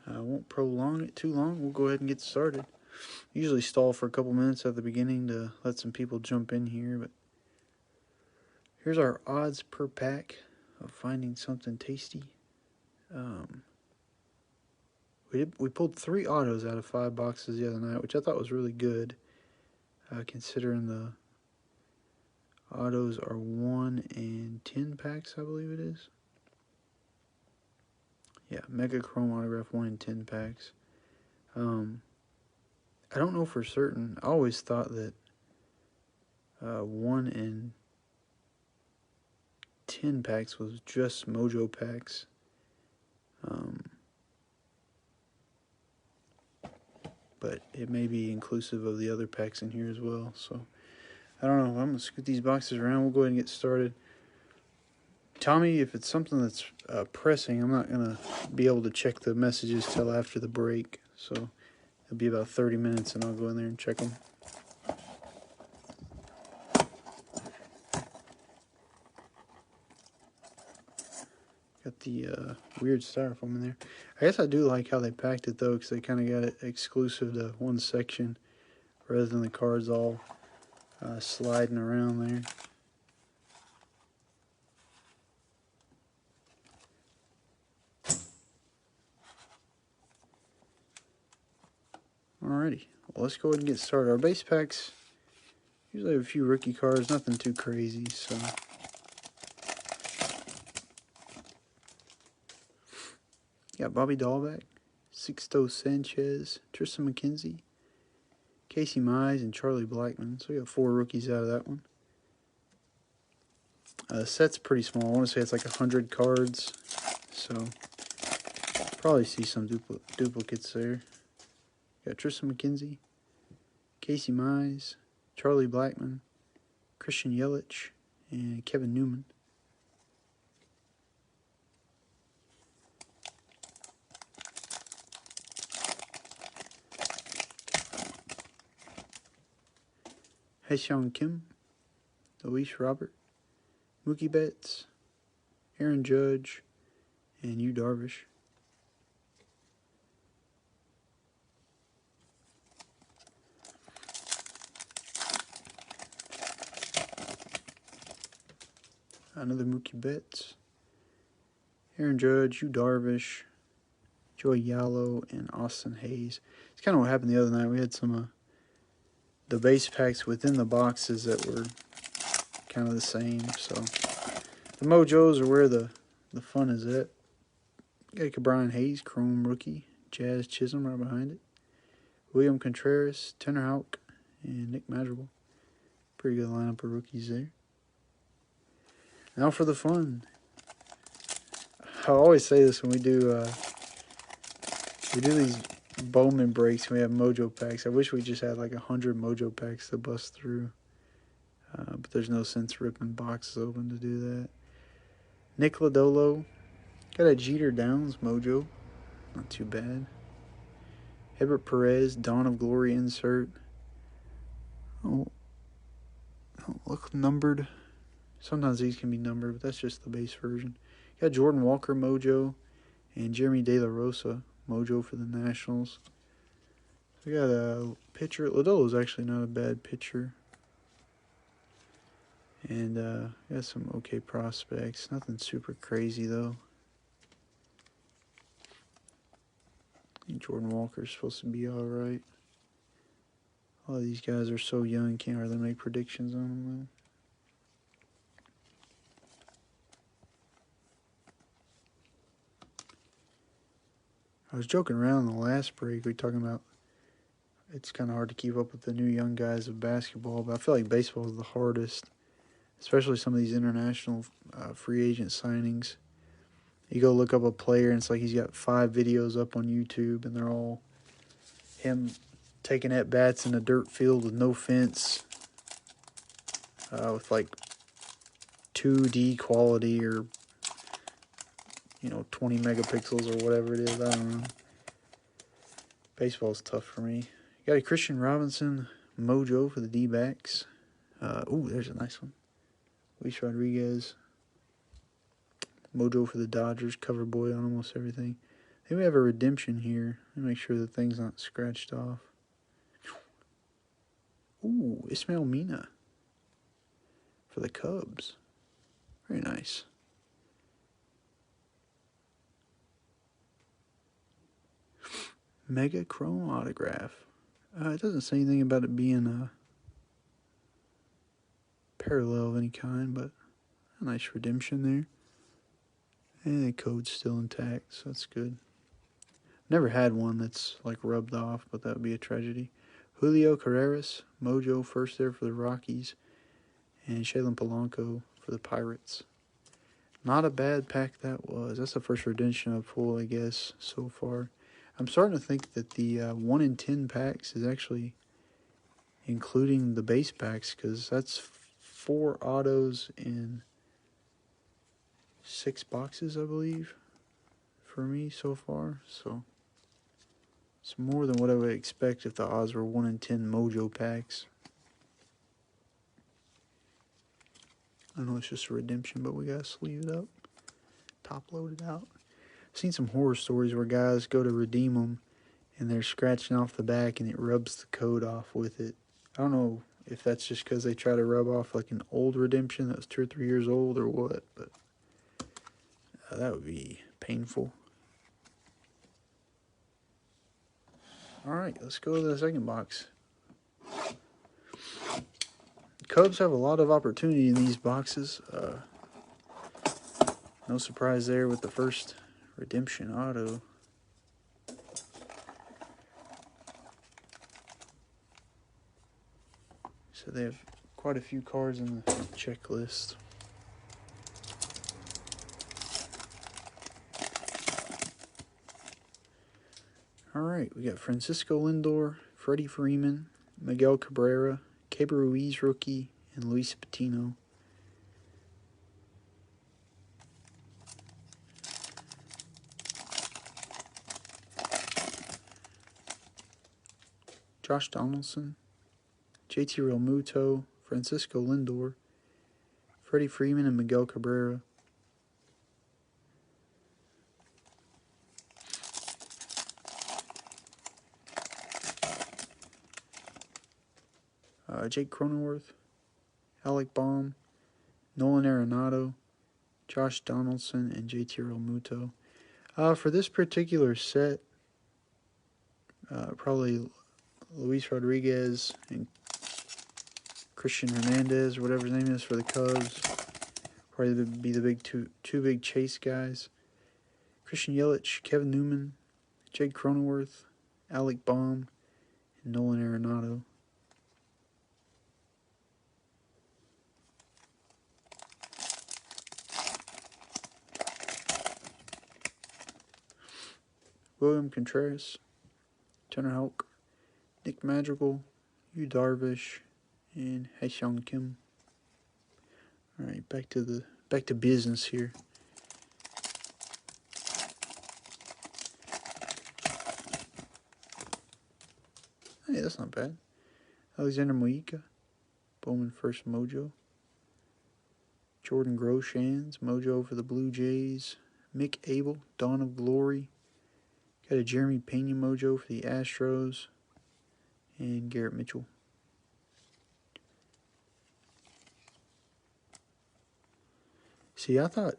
I won't prolong it too long. We'll go ahead and get started. Usually stall for a couple minutes at the beginning to let some people jump in here, but here's our odds per pack of finding something tasty. We pulled 3 autos out of 5 boxes the other night, which I thought was really good, considering the autos are 1 in 10 packs, I believe it is. Yeah, Mega Chrome Autograph 1 in 10 packs. I don't know for certain. I always thought that 1 in 10 packs was just Mojo packs. But it may be inclusive of the other packs in here as well. So, I don't know. I'm going to scoot these boxes around. We'll go ahead and get started. Tommy, if it's something that's pressing, I'm not going to be able to check the messages till after the break. So, it'll be about 30 minutes, and I'll go in there and check them. Got the weird styrofoam in there. I guess I do like how they packed it, though, because they kind of got it exclusive to one section rather than the cards all sliding around there. Alrighty, well, let's go ahead and get started. Our base packs usually have a few rookie cards, nothing too crazy, so... Got Bobby Dahlbeck, Sixto Sanchez, Tristan McKenzie, Casey Mize, and Charlie Blackmon. So we got 4 rookies out of that one. The set's pretty small. I want to say it's like 100 cards. So probably see some duplicates there. Got Tristan McKenzie, Casey Mize, Charlie Blackmon, Christian Yelich, and Kevin Newman. Hae-Seong Kim, Luis Robert, Mookie Betts, Aaron Judge, and Yu Darvish. Another Mookie Betts, Aaron Judge, Yu Darvish, Joey Gallo, and Austin Hayes. It's kind of what happened the other night. We had some the base packs within the boxes that were kind of the same. So the Mojos are where the fun is at. Got Brian Hayes, Chrome rookie, Jazz Chisholm right behind it, William Contreras, Tanner Houck, and Nick Madrigal. Pretty good lineup of rookies there. Now for the fun. I always say this when we do these Bowman breaks. We have Mojo packs. I wish we just had like 100 Mojo packs to bust through, but there's no sense ripping boxes open to do that. Nick Lodolo, got a Jeter Downs Mojo, not too bad. Hebert Perez, Dawn of Glory insert. Oh, don't look numbered. Sometimes these can be numbered, but that's just the base version. Got Jordan Walker Mojo and Jeremy De La Rosa Mojo for the Nationals. We got a pitcher. Lodolo's actually not a bad pitcher. And got some okay prospects. Nothing super crazy, though. I think Jordan Walker's supposed to be alright. A lot of these guys are so young, can't really make predictions on them, though. I was joking around in the last break. We were talking about it's kind of hard to keep up with the new young guys of basketball, but I feel like baseball is the hardest, especially some of these international free agent signings. You go look up a player, and it's like he's got 5 videos up on YouTube, and they're all him taking at-bats in a dirt field with no fence, with like 2D quality or 20 megapixels or whatever it is. I don't know. Baseball's tough for me. You got a Christian Robinson Mojo for the D-backs. Ooh, there's a nice one. Luis Rodriguez Mojo for the Dodgers. Cover boy on almost everything. Here we have a redemption here. Let me make sure the thing's not scratched off. Ooh, Ismail Mina for the Cubs. Very nice. Mega Chrome autograph. It doesn't say anything about it being a parallel of any kind, but a nice redemption there. And the code's still intact, so that's good. Never had one that's like rubbed off, but that would be a tragedy. Julio Carreras, Mojo first there for the Rockies, and Shaylin Polanco for the Pirates. Not a bad pack that was. That's the first redemption I've pulled, I guess, so far. I'm starting to think that the 1 in 10 packs is actually including the base packs, because that's 4 autos in 6 boxes, I believe, for me so far. So it's more than what I would expect if the odds were 1 in 10 Mojo packs. I know it's just a redemption, but we gotta sleeve it up, top load it out. I've seen some horror stories where guys go to redeem them and they're scratching off the back and it rubs the code off with it. I don't know if that's just because they try to rub off like an old redemption that was 2 or 3 years old or what, but that would be painful. Alright, let's go to the second box. Cubs have a lot of opportunity in these boxes. No surprise there with the first redemption auto. So they have quite a few cards in the checklist. Alright, we got Francisco Lindor, Freddie Freeman, Miguel Cabrera, Keibert Ruiz rookie, and Luis Patino. Josh Donaldson, JT Realmuto, Francisco Lindor, Freddie Freeman, and Miguel Cabrera. Jake Cronenworth, Alec Baum, Nolan Arenado, Josh Donaldson, and JT Realmuto. For this particular set, probably Luis Rodriguez and Christian Hernandez, whatever his name is, for the Cubs. Probably be the two big chase guys. Christian Yelich, Kevin Newman, Jake Cronenworth, Alec Baum, and Nolan Arenado. William Contreras, Tanner Houck, Nick Madrigal, Yu Darvish, and Hae-Seong Kim. All right, back to business here. Hey, that's not bad. Alexander Mojica, Bowman first Mojo. Jordan Groshans, Mojo for the Blue Jays. Mick Abel, Dawn of Glory. Got a Jeremy Pena Mojo for the Astros. And Garrett Mitchell. See, I thought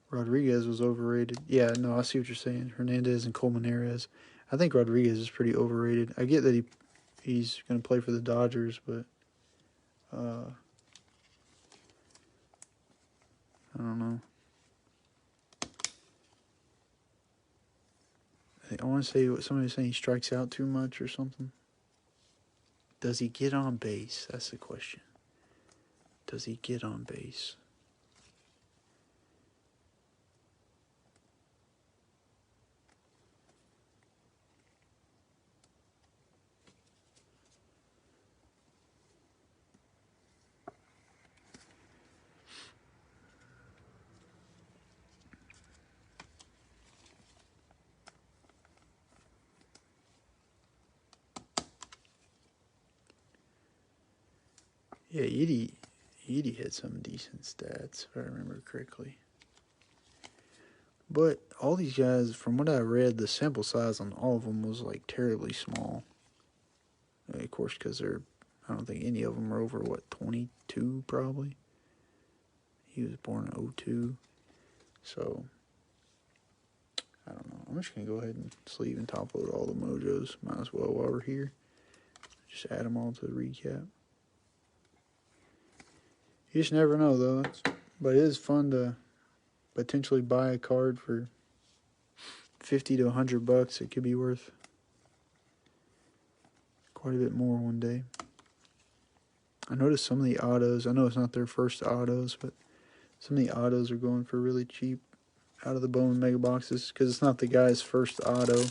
Rodriguez was overrated. Yeah, no, I see what you're saying. Hernandez and Colmenares. I think Rodriguez is pretty overrated. I get that he's going to play for the Dodgers, but I don't know. I want to say what somebody's saying, he strikes out too much or something. Does he get on base? That's the question. Does he get on base? Yeah, Edie had some decent stats, if I remember correctly. But all these guys, from what I read, the sample size on all of them was like terribly small. Of course, because I don't think any of them are over, what, 22 probably? He was born in '02. So, I don't know. I'm just going to go ahead and sleeve and top load all the Mojos. Might as well while we're here. Just add them all to the recap. You just never know, though. But it is fun to potentially buy a card for 50 to 100 bucks. It could be worth quite a bit more one day. I noticed some of the autos, I know it's not their first autos, but some of the autos are going for really cheap out of the Bowman Mega Boxes because it's not the guy's first auto.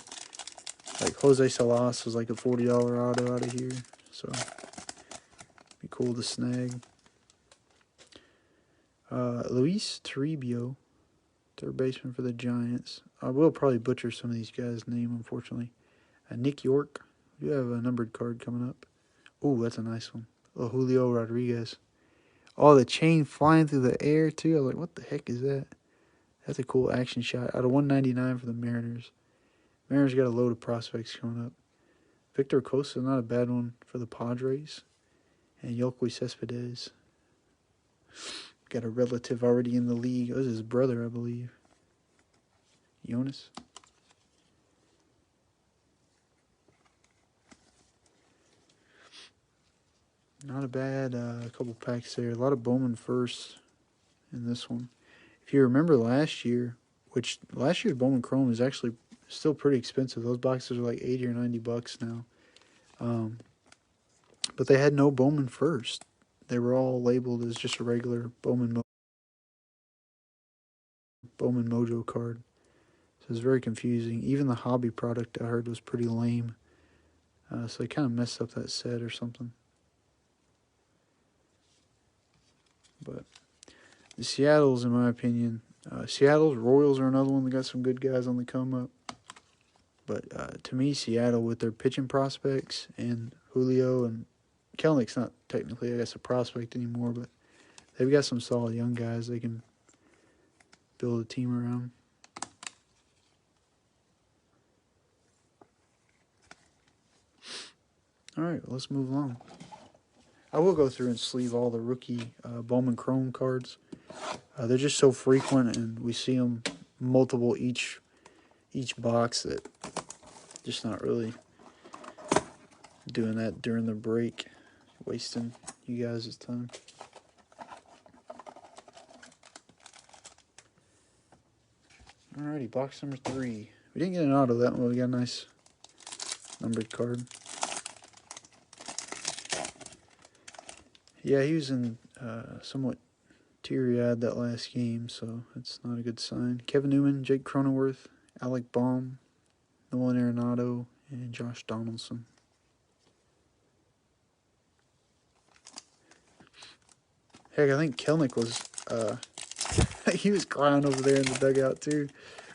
Like Jose Salas was like a $40 auto out of here, so be cool to snag. Luis Toribio, third baseman for the Giants. I will probably butcher some of these guys' name, unfortunately. Nick York, we have a numbered card coming up. Ooh, that's a nice one. Oh, Julio Rodriguez. Oh, the chain flying through the air, too. I was like, what the heck is that? That's a cool action shot. Out of 199 for the Mariners. Mariners got a load of prospects coming up. Victor Costa, not a bad one for the Padres. And Yoelqui Cespedes. Got a relative already in the league. It was his brother, I believe. Jonas. Not a bad couple packs there. A lot of Bowman firsts in this one. If you remember last year, which last year's Bowman Chrome is actually still pretty expensive. Those boxes are like 80 or 90 bucks now. But they had no Bowman first. They were all labeled as just a regular Bowman Mojo card. So it's very confusing. Even the hobby product I heard was pretty lame. So they kind of messed up that set or something. But the Seattle's, in my opinion, Seattle's Royals are another one that got some good guys on the come up. But to me, Seattle with their pitching prospects and Julio and Kelenich's not technically, I guess, a prospect anymore, but they've got some solid young guys they can build a team around. All right, let's move along. I will go through and sleeve all the rookie Bowman Chrome cards. They're just so frequent, and we see them multiple each box that just not really doing that during the break, wasting you guys' time. Alrighty, box number 3. We didn't get an auto that one. We got a nice numbered card. Yeah, he was in somewhat teary-eyed that last game, so that's not a good sign. Kevin Newman, Jake Cronenworth, Alec Baum, Nolan Arenado, and Josh Donaldson. Heck, I think Kelenic was he was crying over there in the dugout too,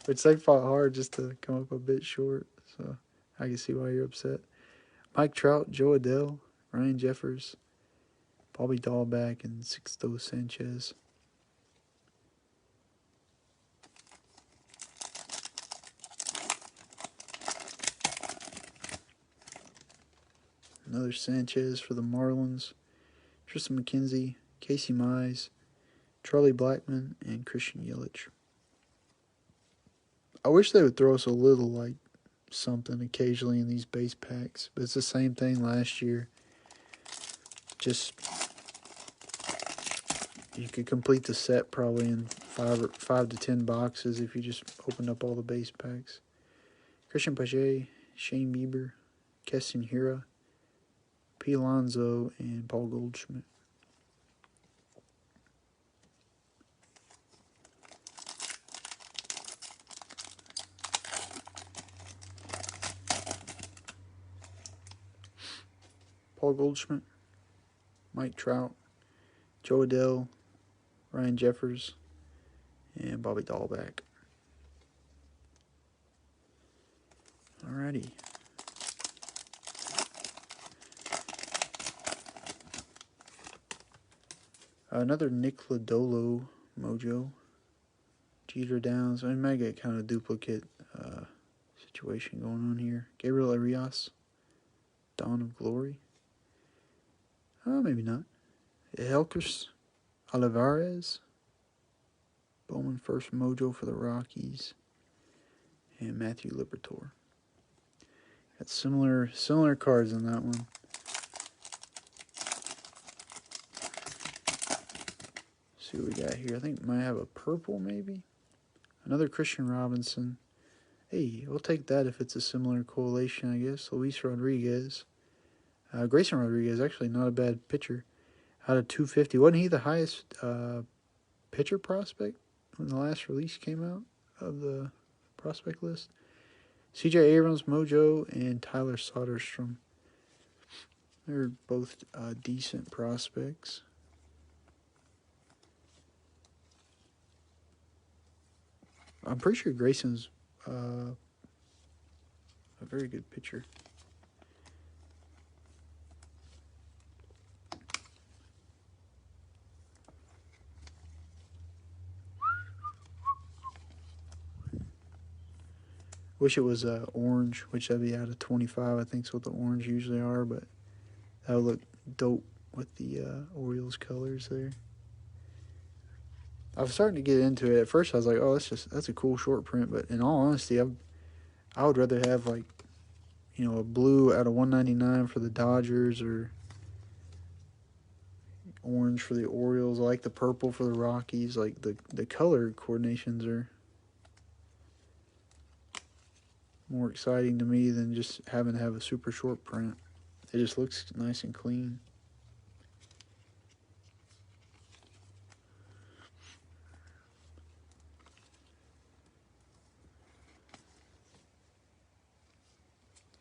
which they fought hard just to come up a bit short. So I can see why you're upset. Mike Trout, Joe Adell, Ryan Jeffers, Bobby Dahlback, and Sixto Sanchez. Another Sanchez for the Marlins. Tristan McKenzie, Casey Mize, Charlie Blackmon, and Christian Yelich. I wish they would throw us a little like something occasionally in these base packs, but it's the same thing last year. Just you could complete the set probably in 5 to 10 boxes if you just opened up all the base packs. Christian Paget, Shane Bieber, Keston Hiura, P. Alonso, and Paul Goldschmidt. Paul Goldschmidt, Mike Trout, Joe Adell, Ryan Jeffers, and Bobby Dahlback. Alrighty. Another Nick Lodolo Mojo. Jeter Downs. I might get kind of a duplicate situation going on here. Gabriel Arias. Dawn of Glory. Maybe not. Helkers Olivares. Bowman first mojo for the Rockies. And Matthew Liberatore. Got similar cards in that one. See what we got here. I think might have a purple maybe. Another Christian Robinson. Hey, we'll take that if it's a similar correlation, I guess. Luis Rodriguez. Grayson Rodriguez, actually not a bad pitcher. Out of 250. Wasn't he the highest pitcher prospect when the last release came out of the prospect list? CJ Abrams, Mojo, and Tyler Soderstrom. They're both decent prospects. I'm pretty sure Grayson's a very good pitcher. Wish it was orange, which that'd be out of 25. I think is what the orange usually are, but that would look dope with the Orioles colors there. I was starting to get into it. At first, I was like, "Oh, that's a cool short print." But in all honesty, I would rather have like, a blue out of 199 for the Dodgers or orange for the Orioles. I like the purple for the Rockies. Like the color coordinations are more exciting to me than just having to have a super short print. It just looks nice and clean.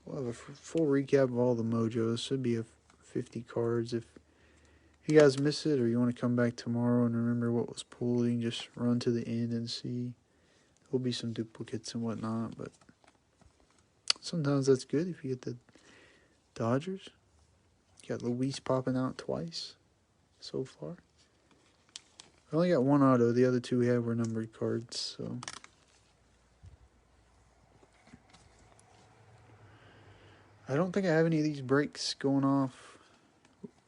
We'll have a full recap of all the mojos. Should be 50 cards. If you guys miss it or you want to come back tomorrow and remember what was pulled, you can just run to the end and see. There'll be some duplicates and whatnot, but sometimes that's good if you get the Dodgers. You got Luis popping out twice so far. I only got one auto. The other two we had were numbered cards, so. I don't think I have any of these breaks going off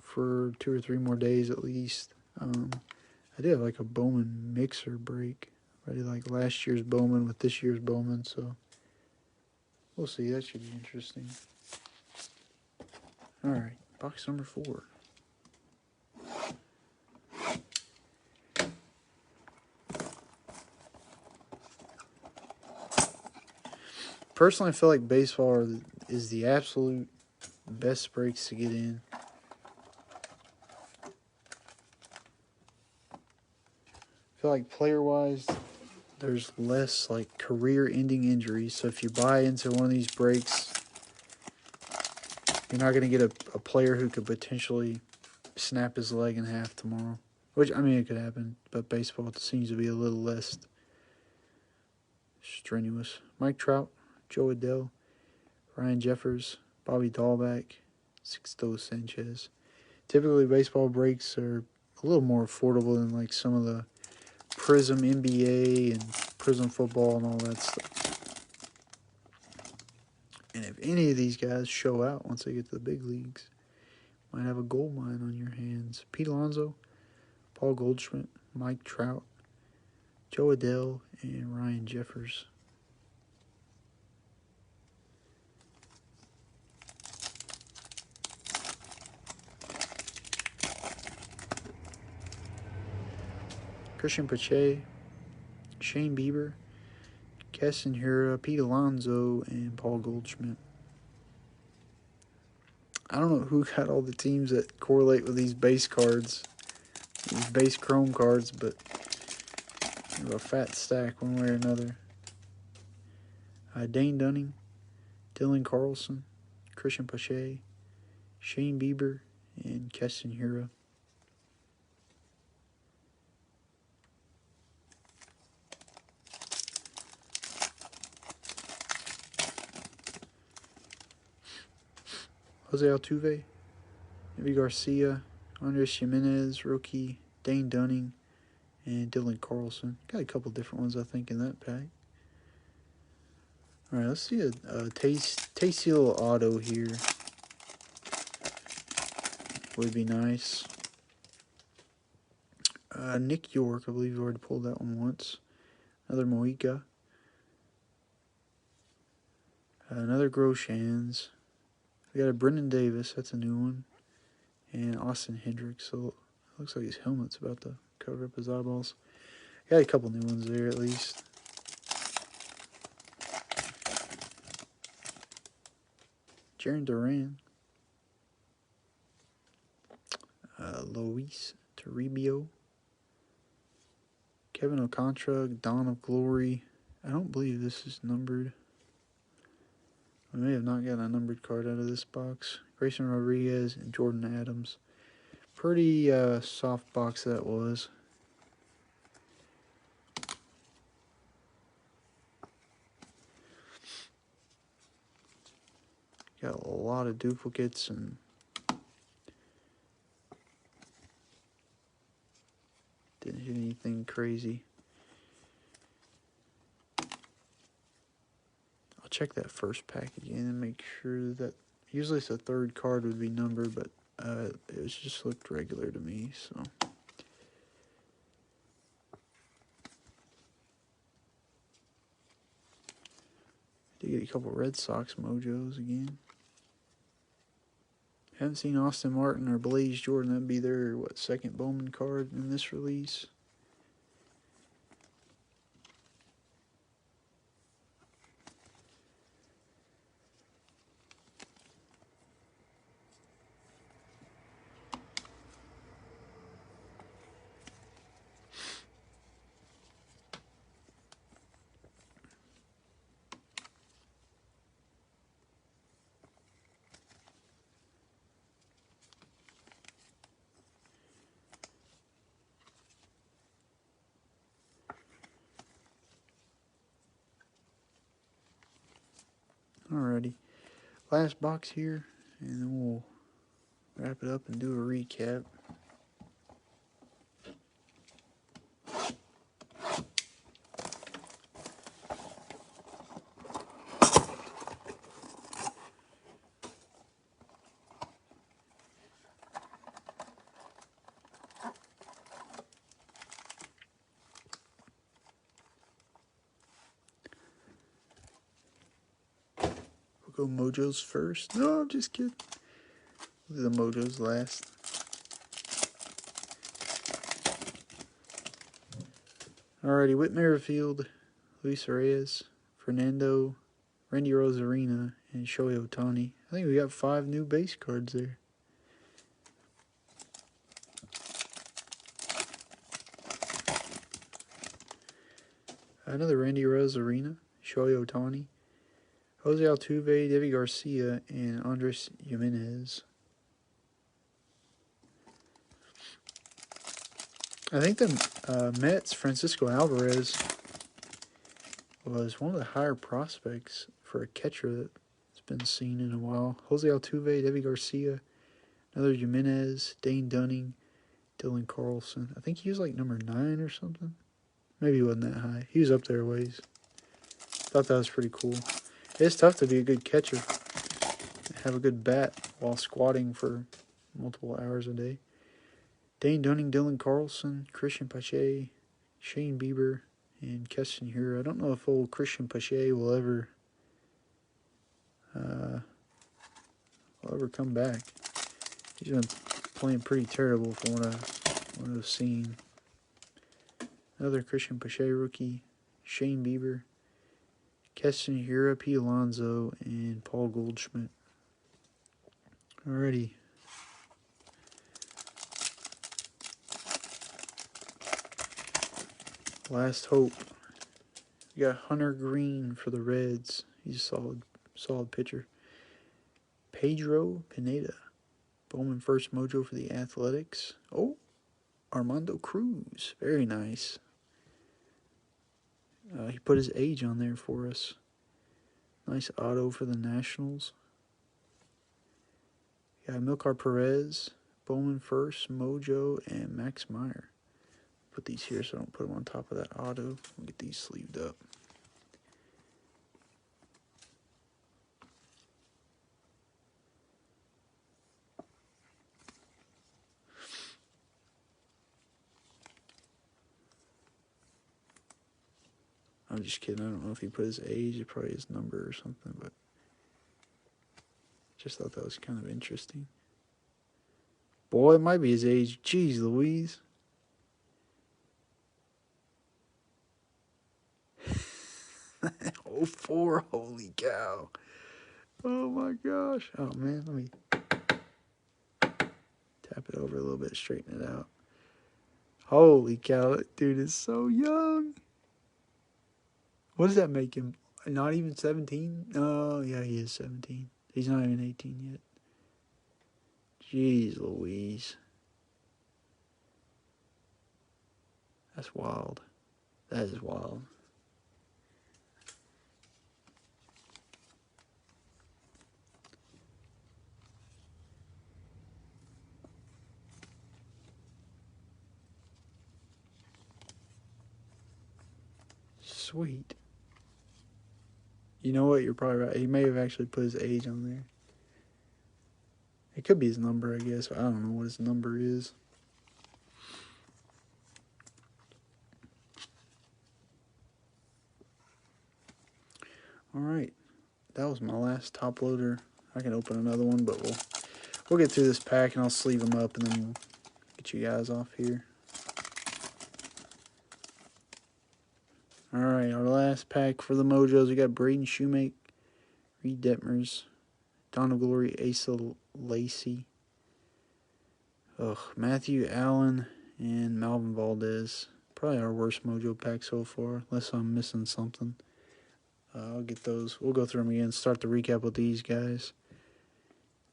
for 2 or 3 more days at least. I did have like a Bowman mixer break. I did like last year's Bowman with this year's Bowman, so we'll see. That should be interesting. All right, box number 4. Personally, I feel like baseball is the absolute best breaks to get in. I feel like player-wise, there's less like career-ending injuries. So if you buy into one of these breaks, you're not going to get a player who could potentially snap his leg in half tomorrow. Which, I mean, it could happen, but baseball seems to be a little less strenuous. Mike Trout, Joe Adell, Ryan Jeffers, Bobby Dahlbeck, Sixto Sanchez. Typically, baseball breaks are a little more affordable than like some of the Prism NBA and Prism football and all that stuff. And if any of these guys show out once they get to the big leagues, you might have a gold mine on your hands. Pete Alonso, Paul Goldschmidt, Mike Trout, Joe Adell, and Ryan Jeffers. Christian Pache, Shane Bieber, Keston Hiura, Pete Alonso, and Paul Goldschmidt. I don't know who got all the teams that correlate with these base cards, these base chrome cards, but you have a fat stack one way or another. Dane Dunning, Dylan Carlson, Christian Pache, Shane Bieber, and Keston Hiura. Jose Altuve, Evi Garcia, Andres Jimenez, rookie, Dane Dunning, and Dylan Carlson. Got a couple different ones, I think, in that pack. Alright, let's see a tasty little auto here. Would be nice. Nick York, I believe you already pulled that one once. Another Moika. Another Groshans. We got a Brendan Davis, that's a new one. And Austin Hendricks, so it looks like his helmet's about to cover up his eyeballs. Got a couple new ones there at least. Jaron Duran. Luis Toribio. Kevin Alcantara, Dawn of Glory. I don't believe this is numbered. I may have not gotten a numbered card out of this box. Grayson Rodriguez and Jordan Adams. Pretty soft box that was. Got a lot of duplicates and didn't hit anything crazy. I'll check that first pack again and make sure that usually it's a third card would be numbered, but it just looked regular to me, so. Did get a couple Red Sox mojos again. Haven't seen Austin Martin or Blaze Jordan. That'd be their, second Bowman card in this release. Alrighty, last box here, and then we'll wrap it up and do a recap. We'll go Mojos first. No, I'm just kidding. We'll do the Mojos last. Alrighty, Whit Merrifield, Luis Reyes, Fernando, Randy Rosarina, and Shohei Ohtani. I think we got 5 new base cards there. Another Randy Rosarina, Shohei Ohtani, Jose Altuve, Devi Garcia, and Andres Jimenez. I think the Mets, Francisco Alvarez, was one of the higher prospects for a catcher that's been seen in a while. Jose Altuve, Devi Garcia, another Jimenez, Dane Dunning, Dylan Carlson. I think he was like number 9 or something. Maybe he wasn't that high. He was up there a ways. Thought that was pretty cool. It's tough to be a good catcher. Have a good bat while squatting for multiple hours a day. Dane Dunning, Dylan Carlson, Christian Pache, Shane Bieber, and Keston Hiura. I don't know if old Christian Pache will ever come back. He's been playing pretty terrible from what I've seen. Another Christian Pache rookie, Shane Bieber, Keston Hiura, P. Alonso, and Paul Goldschmidt. Alrighty. Last hope. We got Hunter Green for the Reds. He's a solid pitcher. Pedro Pineda. Bowman first mojo for the Athletics. Oh, Armando Cruz. Very nice. He put his age on there for us. Nice auto for the Nationals. Got Milcar Perez, Bowman first, Mojo, and Max Meyer. put these here so I don't put them on top of that auto. We'll get these sleeved up. I'm just kidding. I don't know if he put his age. It probably his number or something, but just thought that was kind of interesting. Boy, it might be his age. Jeez Louise. Oh, 04. Holy cow. Oh my gosh. Oh man, let me tap it over a little bit, straighten it out. Holy cow, that dude is so young. What does that make him? Not even 17? Oh, yeah, he is 17. He's not even 18 yet. Jeez Louise. That's wild. That is wild. Sweet. You know what? You're probably right. He may have actually put his age on there. It could be his number, I guess. I don't know what his number is. Alright. That was my last top loader. I can open another one, but we'll get through this pack and I'll sleeve them up and then we'll get you guys off here. Alright, our last pack for the Mojos. We got Braden Shoemake, Reed Detmers, Dawn of Glory, Asa Lacey, Matthew Allen, and Malvin Valdez. Probably our worst Mojo pack so far, unless I'm missing something. I'll get those. We'll go through them again. Start the recap with these guys.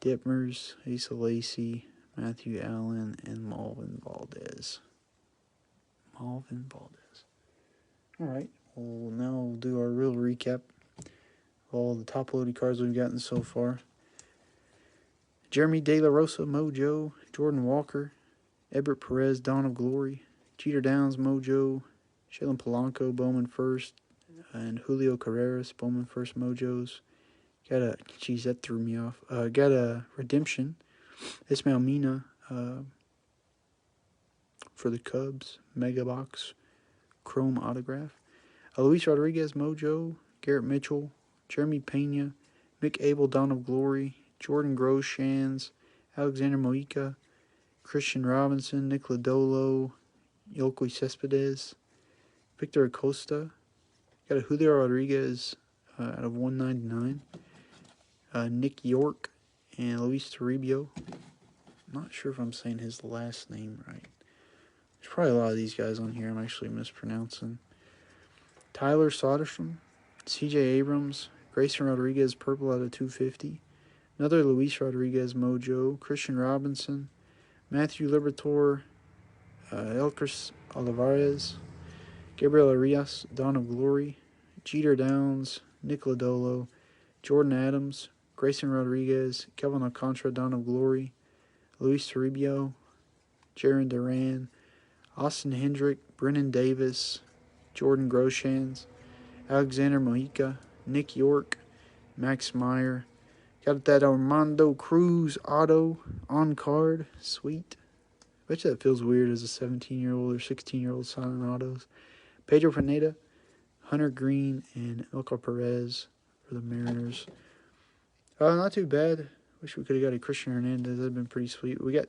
Detmers, Asa Lacey, Matthew Allen, and Malvin Valdez. Malvin Valdez. Alright, well, now we'll do our real recap of all the top loaded cards we've gotten so far. Jeremy De La Rosa, Mojo, Jordan Walker, Everett Perez, Dawn of Glory, Jeter Downs, Mojo, Shaylin Polanco, Bowman first, and Julio Carreras, Bowman first Mojos. Got a, geez, that threw me off. Got a Redemption, Ismael Mina for the Cubs, Mega Box, Chrome Autograph. Luis Rodriguez, Mojo, Garrett Mitchell, Jeremy Pena, Mick Abel, Dawn of Glory, Jordan Groshans, Alexander Mojica, Christian Robinson, Nick Lodolo, Yoelqui Cespedes, Victor Acosta. Got a Julio Rodriguez out of 199. Nick York and Luis Toribio. I'm not sure if I'm saying his last name right. There's probably a lot of these guys on here I'm actually mispronouncing. Tyler Soderstrom, C.J. Abrams, Grayson Rodriguez, purple out of 250. Another Luis Rodriguez Mojo, Christian Robinson, Matthew Liberatore, Elkers Olivares, Gabriel Arias, Dawn of Glory, Jeter Downs, Nick Lodolo, Jordan Adams, Grayson Rodriguez, Kelvin Alcantara, Dawn of Glory, Luis Toribio, Jaron Duran, Austin Hendrick, Brennan Davis, Jordan Groshans, Alexander Mojica, Nick York, Max Meyer. Got that Armando Cruz auto on card. Sweet. Bet you that feels weird as a 17-year-old or 16-year-old signing autos. Pedro Pineda, Hunter Green, and Elko Perez for the Mariners. Not too bad. Wish we could have got a Christian Hernandez. That'd been pretty sweet. We got